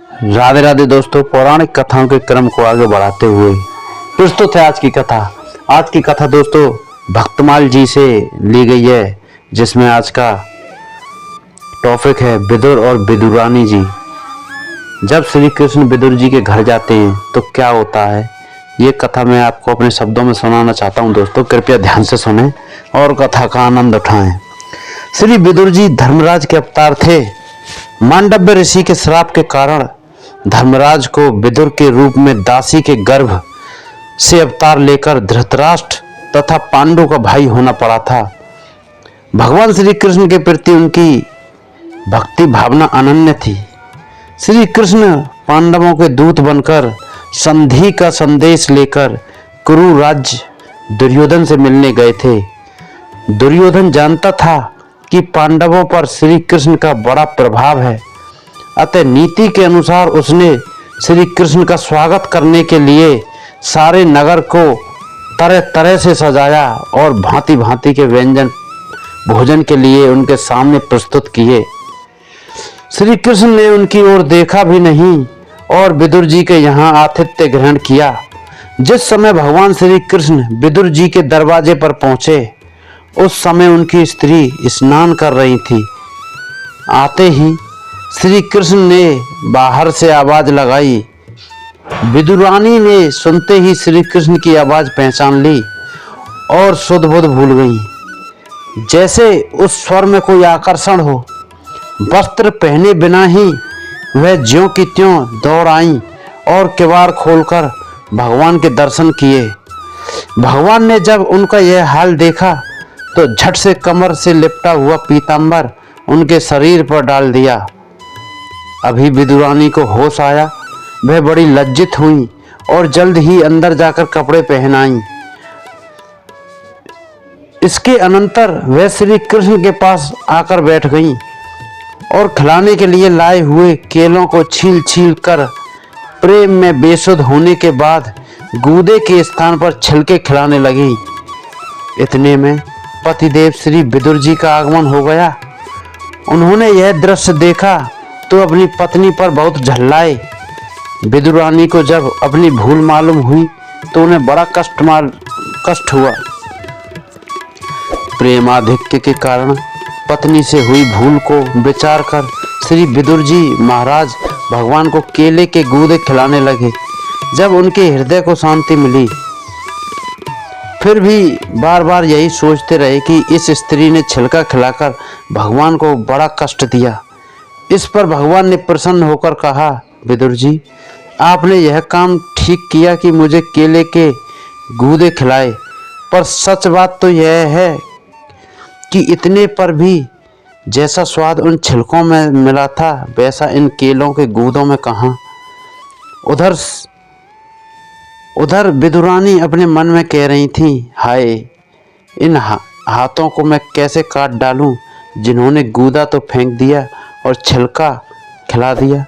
राधे राधे दोस्तों, पौराणिक कथाओं के क्रम को आगे बढ़ाते हुए प्रस्तुत है आज की कथा। आज की कथा दोस्तों भक्तमाल जी से ली गई है, जिसमें आज का टॉपिक है विदुर और विदुरानी जी। जब श्री कृष्ण विदुर जी के घर जाते हैं तो क्या होता है, ये कथा मैं आपको अपने शब्दों में सुनाना चाहता हूँ। दोस्तों कृपया ध्यान से सुनें और कथा का आनंद उठाएं। श्री विदुर जी धर्मराज के अवतार थे। मांडव्य ऋषि के श्राप के कारण धर्मराज को विदुर के रूप में दासी के गर्भ से अवतार लेकर धृतराष्ट्र तथा पांडु का भाई होना पड़ा था। भगवान श्री कृष्ण के प्रति उनकी भक्ति भावना अनन्य थी। श्री कृष्ण पांडवों के दूत बनकर संधि का संदेश लेकर कुरु राज्य दुर्योधन से मिलने गए थे। दुर्योधन जानता था कि पांडवों पर श्री कृष्ण का बड़ा प्रभाव है, अतः नीति के अनुसार उसने श्री कृष्ण का स्वागत करने के लिए सारे नगर को तरह तरह से सजाया और भांति भांति के व्यंजन भोजन के लिए उनके सामने प्रस्तुत किए। श्री कृष्ण ने उनकी ओर देखा भी नहीं और विदुर जी के यहाँ आतिथ्य ग्रहण किया। जिस समय भगवान श्री कृष्ण विदुर जी के दरवाजे पर पहुंचे, उस समय उनकी स्त्री स्नान कर रही थी। आते ही श्री कृष्ण ने बाहर से आवाज लगाई। विदुरानी ने सुनते ही श्री कृष्ण की आवाज पहचान ली और सुध बुध भूल गई। जैसे उस स्वर में कोई आकर्षण हो, वस्त्र पहने बिना ही वह ज्यों की त्यों दौड़ आई और किवाड़ खोलकर भगवान के दर्शन किए। भगवान ने जब उनका यह हाल देखा तो झट से कमर से लिपटा हुआ पीतांबर उनके शरीर पर डाल दिया। अभी विदुरानी को होश आया, वह बड़ी लज्जित हुई और जल्द ही अंदर जाकर कपड़े पहन आई। इसके अनंतर वह श्री कृष्ण के पास आकर बैठ गई और खिलाने के लिए लाए हुए केलों को छील छील कर प्रेम में बेसुध होने के बाद गूदे के स्थान पर छिलके खिलाने लगी। इतने में पतिदेव श्री विदुर जी का आगमन हो गया। उन्होंने यह दृश्य देखा तो अपनी पत्नी पर बहुत झल्लाए। विदुरानी को जब अपनी भूल मालूम हुई तो उन्हें बड़ा कष्ट हुआ। प्रेमाधिक्य के कारण पत्नी से हुई भूल को विचार कर श्री विदुर जी महाराज भगवान को केले के गूदे खिलाने लगे। जब उनके हृदय को शांति मिली, फिर भी बार बार यही सोचते रहे कि इस स्त्री ने छिलका खिलाकर भगवान को बड़ा कष्ट दिया। इस पर भगवान ने प्रसन्न होकर कहा, विदुर जी आपने यह काम ठीक किया कि मुझे केले के गूदे खिलाए, पर सच बात तो यह है कि इतने पर भी जैसा स्वाद उन छिलकों में मिला था वैसा इन केलों के गूदों में कहाँ। उधर विदुरानी अपने मन में कह रही थी, हाय इन हाथों को मैं कैसे काट डालूं, जिन्होंने गूदा तो फेंक दिया और छिलका खिला दिया।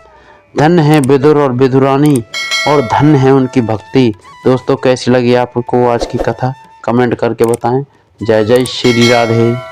धन्य है विदुर और विदुरानी और धन्य है उनकी भक्ति। दोस्तों कैसी लगी आपको आज की कथा, कमेंट करके बताएं। जय जय श्री राधे।